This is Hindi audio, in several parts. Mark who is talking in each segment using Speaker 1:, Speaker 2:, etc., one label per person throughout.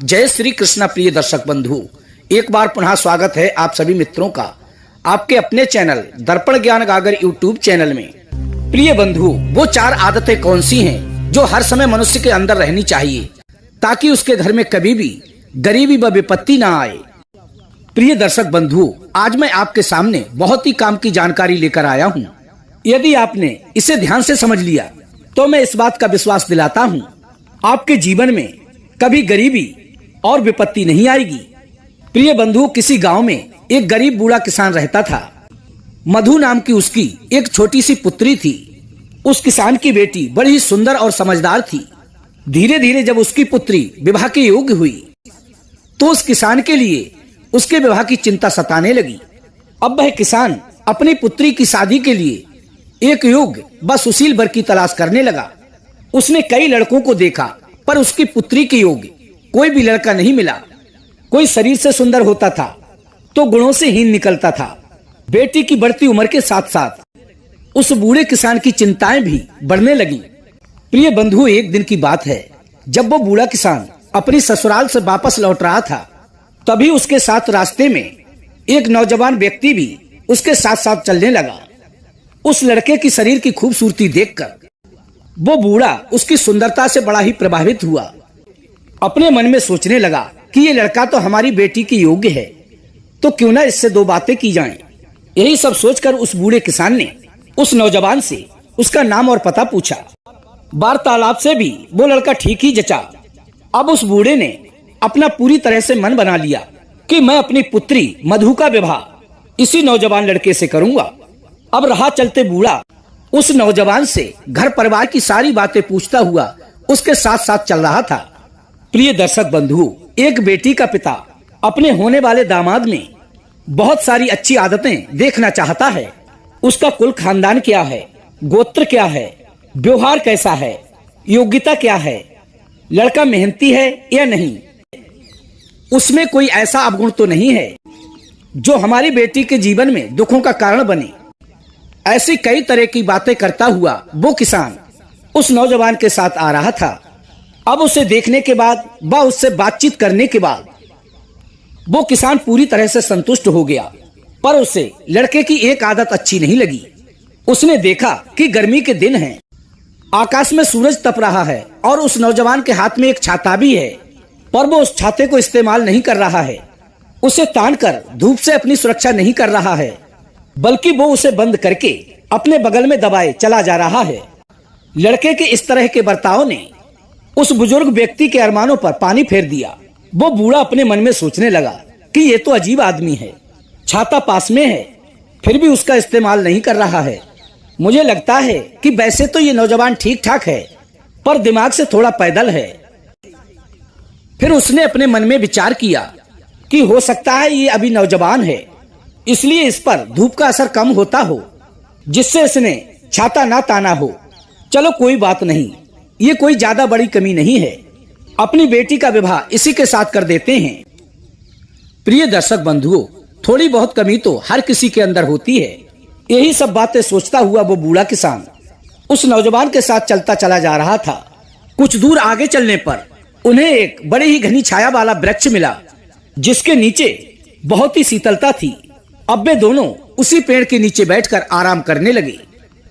Speaker 1: जय श्री कृष्णा। प्रिय दर्शक बंधु, एक बार पुनः स्वागत है आप सभी मित्रों का आपके अपने चैनल दर्पण ज्ञान गागर यूट्यूब चैनल में। प्रिय बंधु, वो 4 आदतें कौन सी हैं जो हर समय मनुष्य के अंदर रहनी चाहिए ताकि उसके घर में कभी भी गरीबी व विपत्ति ना आए। प्रिय दर्शक बंधु, आज मैं आपके सामने बहुत ही काम की जानकारी लेकर आया हूँ। यदि आपने इसे ध्यान से समझ लिया तो मैं इस बात का विश्वास दिलाता हूँ आपके जीवन में कभी गरीबी और विपत्ति नहीं आएगी। प्रिय बंधु, किसी गांव में एक गरीब बूढ़ा किसान रहता था। मधु नाम की उसकी एक छोटी सी पुत्री थी। उस किसान की बेटी बड़ी ही सुंदर और समझदार थी। धीरे धीरे जब उसकी पुत्री विवाह के योग्य हुई तो उस किसान के लिए उसके विवाह की चिंता सताने लगी। अब वह किसान अपनी पुत्री की शादी के लिए एक योग्य व सुशील वर की तलाश करने लगा। उसने कई लड़कों को देखा पर उसकी पुत्री के योग्य कोई भी लड़का नहीं मिला। कोई शरीर से सुंदर होता था तो गुणों से हीन निकलता था। बेटी की बढ़ती उम्र के साथ साथ उस बूढ़े किसान की चिंताएं भी बढ़ने लगी। प्रिय बंधु, एक दिन की बात है जब वो बूढ़ा किसान अपनी ससुराल से वापस लौट रहा था, तभी उसके साथ रास्ते में एक नौजवान व्यक्ति भी उसके साथ साथ चलने लगा। उस लड़के की शरीर की खूबसूरती देखकर वो बूढ़ा उसकी सुंदरता से बड़ा ही प्रभावित हुआ। अपने मन में सोचने लगा कि ये लड़का तो हमारी बेटी के योग्य है, तो क्यों ना इससे 2 बातें की जाएं। यही सब सोचकर उस बूढ़े किसान ने उस नौजवान से उसका नाम और पता पूछा। वार्तालाप से भी वो लड़का ठीक ही जचा। अब उस बूढ़े ने अपना पूरी तरह से मन बना लिया कि मैं अपनी पुत्री मधु का विवाह इसी नौजवान लड़के से करूंगा। अब रहा चलते बूढ़ा उस नौजवान से घर परिवार की सारी बातें पूछता हुआ उसके साथ साथ चल रहा था। प्रिय दर्शक बंधु, एक बेटी का पिता अपने होने वाले दामाद में बहुत सारी अच्छी आदतें देखना चाहता है। उसका कुल खानदान क्या है, गोत्र क्या है, व्यवहार कैसा है, योग्यता क्या है, लड़का मेहनती है या नहीं, उसमें कोई ऐसा अवगुण तो नहीं है जो हमारी बेटी के जीवन में दुखों का कारण बने। ऐसी कई तरह की बातें करता हुआ वो किसान उस नौजवान के साथ आ रहा था। अब उसे देखने के बाद व उससे बातचीत करने के बाद वो किसान पूरी तरह से संतुष्ट हो गया, पर उसे लड़के की एक आदत अच्छी नहीं लगी। उसने देखा कि गर्मी के दिन हैं, आकाश में सूरज तप रहा है और उस नौजवान के हाथ में एक छाता भी है, पर वो उस छाते को इस्तेमाल नहीं कर रहा है। उसे तानकर धूप से अपनी सुरक्षा नहीं कर रहा है, बल्कि वो उसे बंद करके अपने बगल में दबाए चला जा रहा है। लड़के के इस तरह के बर्ताव ने उस बुजुर्ग व्यक्ति के अरमानों पर पानी फेर दिया। वो बूढ़ा अपने मन में सोचने लगा कि ये तो अजीब आदमी है, छाता पास में है फिर भी उसका इस्तेमाल नहीं कर रहा है। मुझे लगता है कि वैसे तो ये नौजवान ठीक ठाक है, पर दिमाग से थोड़ा पैदल है। फिर उसने अपने मन में विचार किया कि हो सकता है ये अभी नौजवान है, इसलिए इस पर धूप का असर कम होता हो, जिससे इसने छाता ना ताना हो। चलो कोई बात नहीं, ये कोई ज्यादा बड़ी कमी नहीं है, अपनी बेटी का विवाह इसी के साथ कर देते हैं। प्रिय दर्शक बंधुओं, थोड़ी बहुत कमी तो हर किसी के अंदर होती है। यही सब बातें सोचता हुआ वो बूढ़ा किसान उस नौजवान के साथ चलता चला जा रहा था। कुछ दूर आगे चलने पर उन्हें एक बड़ी ही घनी छाया वाला वृक्ष मिला, जिसके नीचे बहुत ही शीतलता थी। अब वे दोनों उसी पेड़ के नीचे बैठकर आराम करने लगे।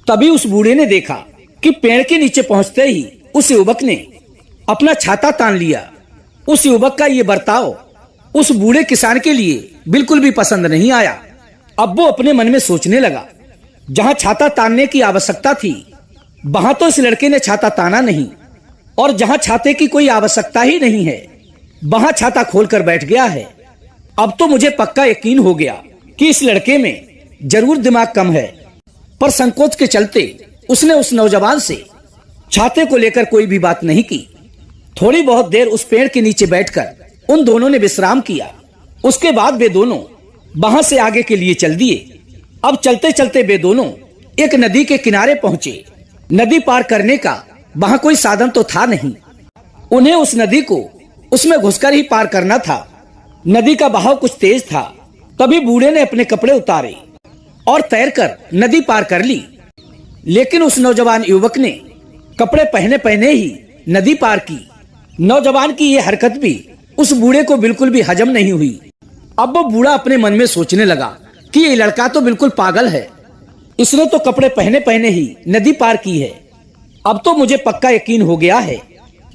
Speaker 1: तभी उस बूढ़े ने देखा कि पेड़ के नीचे पहुंचते ही उस युवक ने अपना छाता तान लिया। उस युवक का ये बर्ताव उस बूढ़े किसान के लिए बिल्कुल भी पसंद नहीं आया। अब वो अपने मन में सोचने लगा, जहां छाता तानने की आवश्यकता थी वहां तो इस लड़के ने छाता ताना नहीं, और जहां छाते की कोई आवश्यकता ही नहीं है वहां छाता खोलकर बैठ गया है। अब तो मुझे पक्का यकीन हो गया कि इस लड़के में जरूर दिमाग कम है। पर संकोच के चलते उसने उस नौजवान से छाते को लेकर कोई भी बात नहीं की। थोड़ी बहुत देर उस पेड़ के नीचे बैठकर उन दोनों ने विश्राम किया। उसके बाद वे दोनों वहां से आगे के लिए चल दिए। अब चलते चलते वे दोनों एक नदी के किनारे पहुंचे। नदी पार करने का वहां कोई साधन तो था नहीं, उन्हें उस नदी को उसमें घुसकर ही पार करना था। नदी का बहाव कुछ तेज था। तभी बूढ़े ने अपने कपड़े उतारे और तैरकर नदी पार कर ली। लेकिन उस नौजवान युवक ने कपड़े पहने पहने ही नदी पार की। नौजवान की ये हरकत भी उस बूढ़े को बिल्कुल भी हजम नहीं हुई। अब वो बूढ़ा अपने मन में सोचने लगा कि ये लड़का तो बिल्कुल पागल है, इसने तो कपड़े पहने पहने ही नदी पार की है। अब तो मुझे पक्का यकीन हो गया है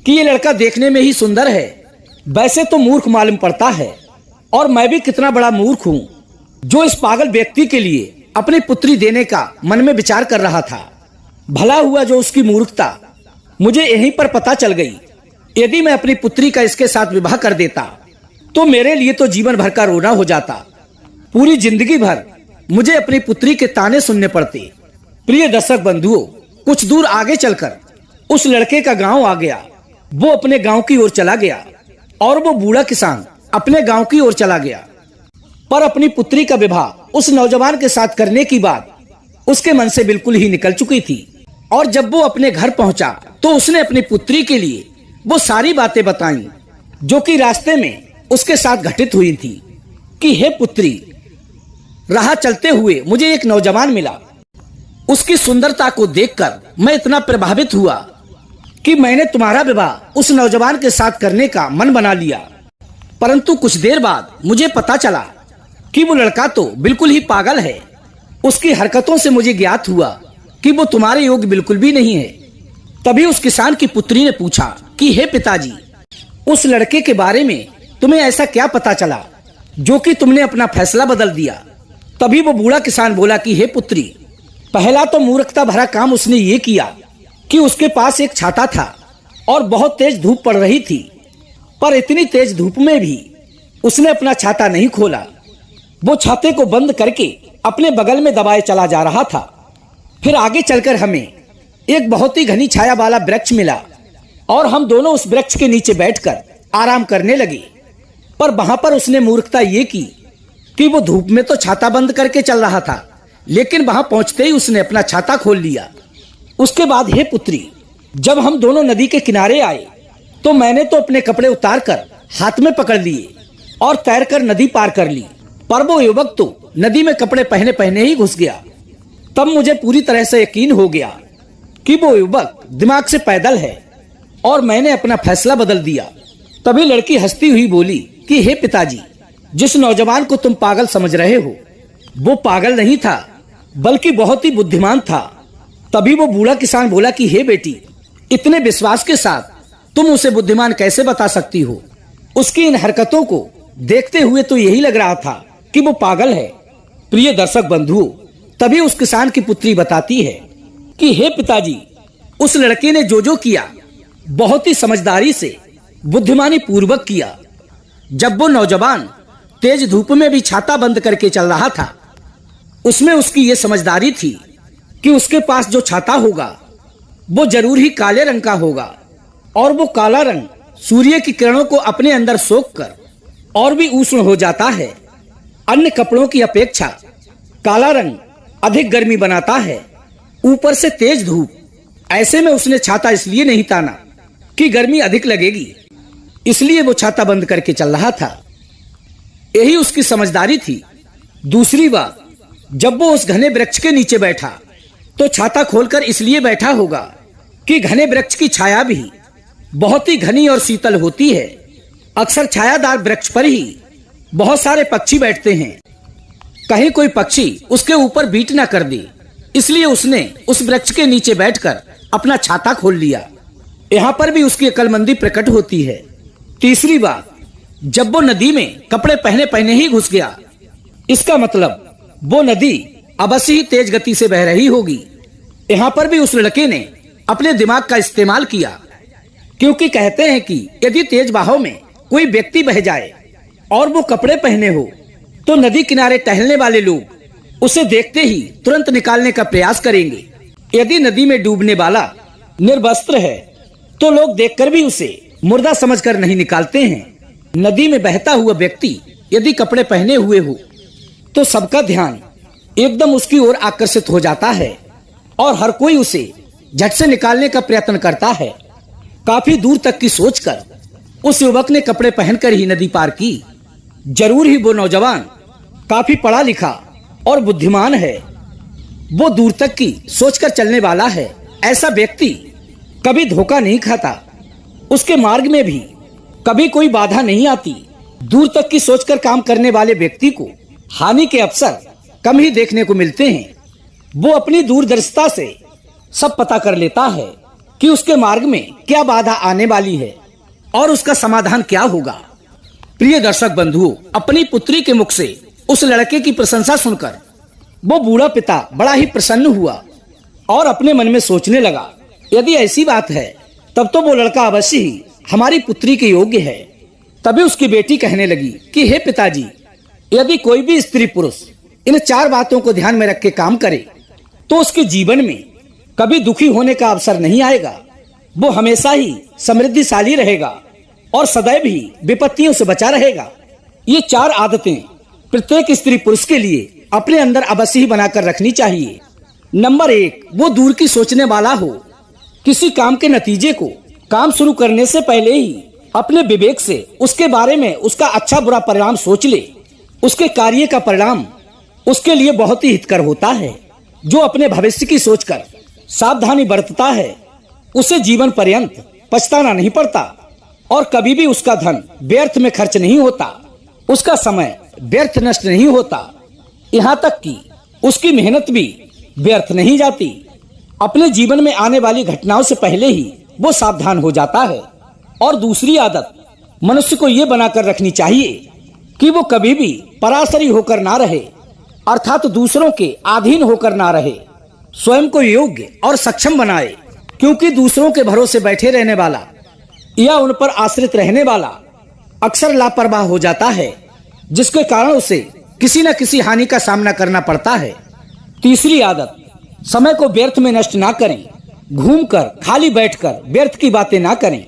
Speaker 1: कि ये लड़का देखने में ही सुंदर है, वैसे तो मूर्ख मालूम पड़ता है। और मैं भी कितना बड़ा मूर्ख हूँ जो इस पागल व्यक्ति के लिए अपनी पुत्री देने का मन में विचार कर रहा था। भला हुआ जो उसकी मूर्खता मुझे यहीं पर पता चल गई। यदि मैं अपनी पुत्री का इसके साथ विवाह कर देता तो मेरे लिए तो जीवन भर का रोना हो जाता। पूरी जिंदगी भर मुझे अपनी पुत्री के ताने सुनने पड़ते। प्रिय दर्शक बंधुओं, कुछ दूर आगे चलकर उस लड़के का गांव आ गया। वो अपने गांव की ओर चला गया और वो बूढ़ा किसान अपने गांव की ओर चला गया। पर अपनी पुत्री का विवाह उस नौजवान के साथ करने की बात उसके मन से बिल्कुल ही निकल चुकी थी। और जब वो अपने घर पहुंचा तो उसने अपनी पुत्री के लिए वो सारी बातें बताई जो कि रास्ते में उसके साथ घटित हुई थी। कि हे पुत्री, राह चलते हुए मुझे एक नौजवान मिला। उसकी सुंदरता को देखकर मैं इतना प्रभावित हुआ कि मैंने तुम्हारा विवाह उस नौजवान के साथ करने का मन बना लिया। परंतु कुछ देर बाद मुझे पता चला कि वो लड़का तो बिल्कुल ही पागल है। उसकी हरकतों से मुझे ज्ञात हुआ कि वो तुम्हारे योग्य बिल्कुल भी नहीं है। तभी उस किसान की पुत्री ने पूछा कि हे पिताजी, उस लड़के के बारे में तुम्हें ऐसा क्या पता चला जो कि तुमने अपना फैसला बदल दिया। तभी वो बूढ़ा किसान बोला कि हे पुत्री, पहला तो मूर्खता भरा काम उसने ये किया कि उसके पास एक छाता था और बहुत तेज धूप पड़ रही थी। पर इतनी तेज धूप में भी उसने अपना छाता नहीं खोला। वो छाते को बंद करके अपने बगल में दबाए चला जा रहा था। फिर आगे चलकर हमें एक बहुत ही घनी छाया वाला वृक्ष मिला और हम दोनों उस वृक्ष के नीचे बैठकर आराम करने लगे। पर वहां पर उसने मूर्खता ये की कि वो धूप में तो छाता बंद करके चल रहा था, लेकिन वहां पहुंचते ही उसने अपना छाता खोल लिया। उसके बाद हे पुत्री, जब हम दोनों नदी के किनारे आए तो मैंने तो अपने कपड़े उतार कर हाथ में पकड़ लिए और तैरकर नदी पार कर ली। पर वो युवक तो नदी में कपड़े पहने पहने ही घुस गया। तब मुझे पूरी तरह से यकीन हो गया कि वो युवक दिमाग से पैदल है और मैंने अपना फैसला बदल दिया। तभी लड़की हंसती हुई बोली कि हे पिताजी, जिस नौजवान को तुम पागल समझ रहे हो वो पागल नहीं था बल्कि बहुत ही बुद्धिमान था। तभी वो बूढ़ा किसान बोला कि हे बेटी, इतने विश्वास के साथ तुम उसे बुद्धिमान कैसे बता सकती हो? उसकी इन हरकतों को देखते हुए तो यही लग रहा था कि वो पागल है। प्रिय दर्शक बंधुओं, तभी उस किसान की पुत्री बताती है कि हे पिताजी, उस लड़के ने जो किया बहुत ही समझदारी से बुद्धिमानी पूर्वक किया। जब वो नौजवान तेज धूप में भी छाता बंद करके चल रहा था, उसमें उसकी ये समझदारी थी कि उसके पास जो छाता होगा वो जरूर ही काले रंग का होगा और वो काला रंग सूर्य की किरणों को अपने अंदर सोख कर और भी उष्ण हो जाता है। अन्य कपड़ों की अपेक्षा काला रंग अधिक गर्मी बनाता है, ऊपर से तेज धूप। ऐसे में उसने छाता इसलिए नहीं ताना कि गर्मी अधिक लगेगी, इसलिए वो छाता बंद करके चल रहा था। यही उसकी समझदारी थी। दूसरी बात, जब वो उस घने वृक्ष के नीचे बैठा तो छाता खोलकर इसलिए बैठा होगा कि घने वृक्ष की छाया भी बहुत ही घनी और शीतल होती है। अक्सर छायादार वृक्ष पर ही बहुत सारे पक्षी बैठते हैं, कहीं कोई पक्षी उसके ऊपर बीट ना कर दे, इसलिए उसने उस वृक्ष के नीचे बैठकर अपना छाता खोल लिया। यहाँ पर भी उसकी अक्लमंदी प्रकट होती है। तीसरी बात, जब वो नदी में कपड़े पहने पहने ही घुस गया, इसका मतलब वो नदी अवश्य ही तेज गति से बह रही होगी। यहाँ पर भी उस लड़के ने अपने दिमाग का इस्तेमाल किया, क्योंकि कहते हैं कि यदि तेज बहाव में कोई व्यक्ति बह जाए और वो कपड़े पहने हो तो नदी किनारे टहलने वाले लोग उसे देखते ही तुरंत निकालने का प्रयास करेंगे। यदि नदी में डूबने वाला निर्वस्त्र है तो लोग देखकर भी उसे मुर्दा समझकर नहीं निकालते हैं। नदी में बहता हुआ व्यक्ति यदि कपड़े पहने हुए हो तो सबका ध्यान एकदम उसकी ओर आकर्षित हो जाता है और हर कोई उसे झट से निकालने का प्रयत्न करता है। काफी दूर तक की सोचकर उस युवक ने कपड़े पहनकर ही नदी पार की। जरूर ही वो नौजवान काफी पढ़ा लिखा और बुद्धिमान है, वो दूर तक की सोचकर चलने वाला है। ऐसा व्यक्ति कभी धोखा नहीं खाता। उसके मार्ग में भी कभी कोई बाधा नहीं आती। दूर तक की सोचकर काम करने वाले व्यक्ति को हानि के अवसर कम ही देखने को मिलते हैं। वो अपनी दूरदर्शिता से सब पता कर लेता है कि उसके मार्ग में क्या बाधा आने वाली है और उसका समाधान क्या होगा। प्रिय दर्शक बंधुओं, अपनी पुत्री के मुख से उस लड़के की प्रशंसा सुनकर वो बूढ़ा पिता बड़ा ही प्रसन्न हुआ और अपने मन में सोचने लगा, यदि ऐसी बात है तब तो वो लड़का अवश्य ही हमारी पुत्री के योग्य है। तभी उसकी बेटी कहने लगी कि हे पिताजी, यदि कोई भी स्त्री पुरुष इन 4 बातों को ध्यान में रख के काम करे तो उसके जीवन में कभी दुखी होने का अवसर नहीं आएगा। वो हमेशा ही समृद्धिशाली रहेगा और सदैव ही विपत्तियों से बचा रहेगा। ये 4 आदतें प्रत्येक स्त्री पुरुष के लिए अपने अंदर अवश्य ही बनाकर रखनी चाहिए। नंबर 1, वो दूर की सोचने वाला हो। किसी काम के नतीजे को काम शुरू करने से पहले ही अपने विवेक से उसके बारे में उसका अच्छा बुरा परिणाम सोच ले। उसके कार्य का परिणाम उसके लिए बहुत ही हितकर होता है। जो अपने भविष्य की सोचकर सावधानी बरतता है उसे जीवन पर्यंत पछताना नहीं पड़ता और कभी भी उसका धन व्यर्थ में खर्च नहीं होता, उसका समय व्यर्थ नष्ट नहीं होता, यहाँ तक कि उसकी मेहनत भी व्यर्थ नहीं जाती। अपने जीवन में आने वाली घटनाओं से पहले ही वो सावधान हो जाता है। और दूसरी आदत मनुष्य को ये बनाकर रखनी चाहिए कि वो कभी भी पराशरी होकर ना रहे, अर्थात दूसरों के अधीन होकर ना रहे। स्वयं को योग्य और सक्षम बनाए, क्योंकि दूसरों के भरोसे बैठे रहने वाला या उन पर आश्रित रहने वाला अक्सर लापरवाह हो जाता है, जिसके कारण उसे किसी न किसी हानि का सामना करना पड़ता है। तीसरी आदत, समय को व्यर्थ में नष्ट ना करें। घूमकर खाली बैठकर व्यर्थ की बातें ना करें।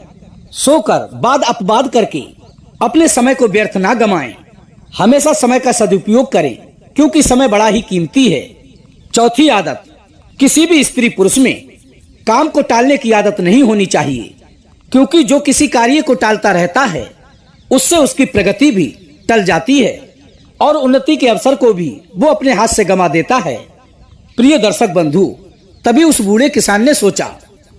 Speaker 1: सोकर बाद अपवाद करके अपने समय को व्यर्थ ना गमाएं। हमेशा समय का सदुपयोग करें, क्योंकि समय बड़ा ही कीमती है। चौथी आदत, किसी भी स्त्री पुरुष में काम को टालने की आदत नहीं होनी चाहिए, क्योंकि जो किसी कार्य को टालता रहता है उससे उसकी प्रगति भी टल जाती है और उन्नति के अवसर को भी वो अपने हाथ से गंवा देता है। प्रिय दर्शक बंधु, तभी उस बूढ़े किसान ने सोचा,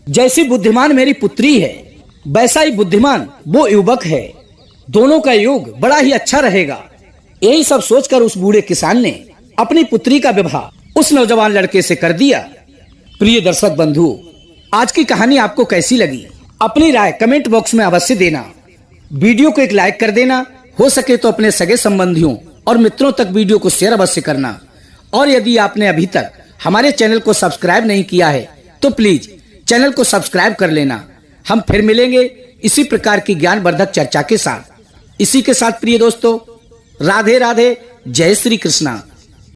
Speaker 1: जैसी बुद्धिमान मेरी पुत्री है वैसा ही बुद्धिमान वो युवक है, दोनों का योग बड़ा ही अच्छा रहेगा। यही सब सोचकर उस बूढ़े किसान ने अपनी पुत्री का विवाह उस नौजवान लड़के से कर दिया। प्रिय दर्शक बंधु, आज की कहानी आपको कैसी लगी? अपनी राय कमेंट बॉक्स में अवश्य देना। वीडियो को एक लाइक कर देना, हो सके तो अपने सगे संबंधियों और मित्रों तक वीडियो को शेयर अवश्य करना। और यदि आपने अभी तक हमारे चैनल को सब्सक्राइब नहीं किया है तो प्लीज चैनल को सब्सक्राइब कर लेना। हम फिर मिलेंगे इसी प्रकार की ज्ञानवर्धक चर्चा के साथ। इसी के साथ प्रिय दोस्तों, राधे राधे, जय श्री कृष्णा।